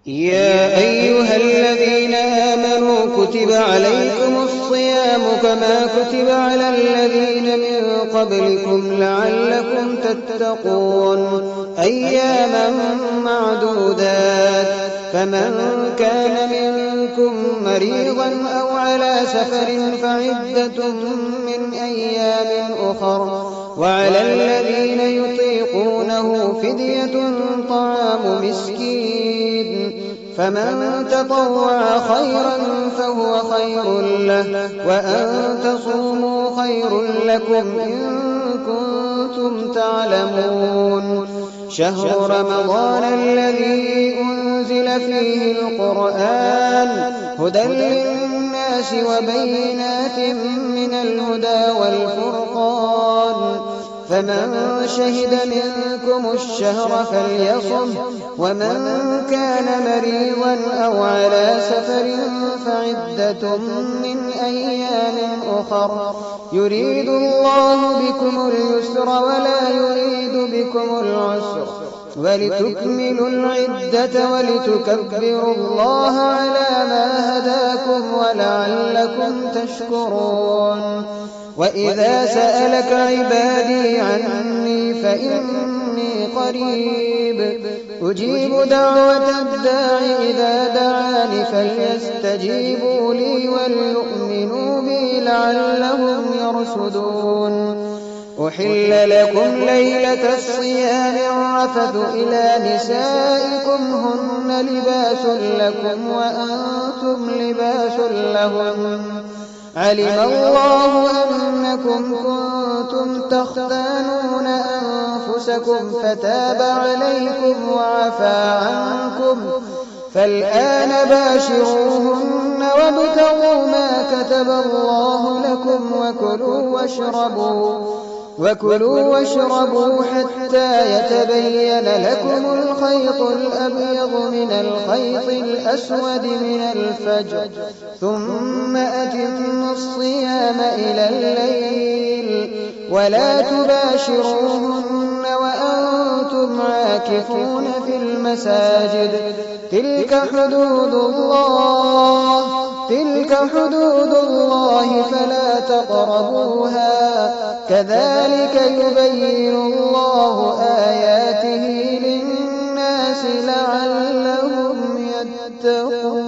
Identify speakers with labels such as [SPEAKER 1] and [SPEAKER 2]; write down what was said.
[SPEAKER 1] يا أيها الذين آمنوا كتب عليكم الصيام كما كتب على الذين من قبلكم لعلكم تتقون أياما معدودات فمن كان منكم مريضا أو على سفر فعدة من أيام أخر وعلى الذين يطيقونه فدية طعام مسكين فمن تطوع خيرا فهو خير له وأن تصوموا خير لكم إن كنتم تعلمون شهر رمضان الذي أنزل فيه القرآن هدى للناس وبينات من الهدى والفرقان فمن شهد منكم الشهر فليصم ومن كان مريضا أو على سفر فعدة من أيام أخر يريد الله بكم اليسر ولا يريد بكم العسر ولتكملوا العدة ولتكبروا الله على ما هداكم ولعلكم تشكرون وإذا سألك عبادي عني فإني قريب أجيب دعوة الداع إذا دعاني فليستجيبوا لي وليؤمنوا بي لعلهم يرشدون أحل لكم ليلة الصيام الرفث إلى نسائكم هن لباس لكم وأنتم لباس لهن علم الله أنكم كنتم تختانون أنفسكم فتاب عليكم وعفى عنكم فالآن باشروهن وابتغوا ما كتب الله لكم وكلوا واشربوا حتى يتبين لكم الخيط الأبيض من الخيط الأسود من الفجر ثم أتموا الصيام إلى الليل ولا تباشروهن وأنتم عاكفون في المساجد تلك حدود الله فلا تقربوها كذلك يبين الله آياته للناس لعلهم يتقون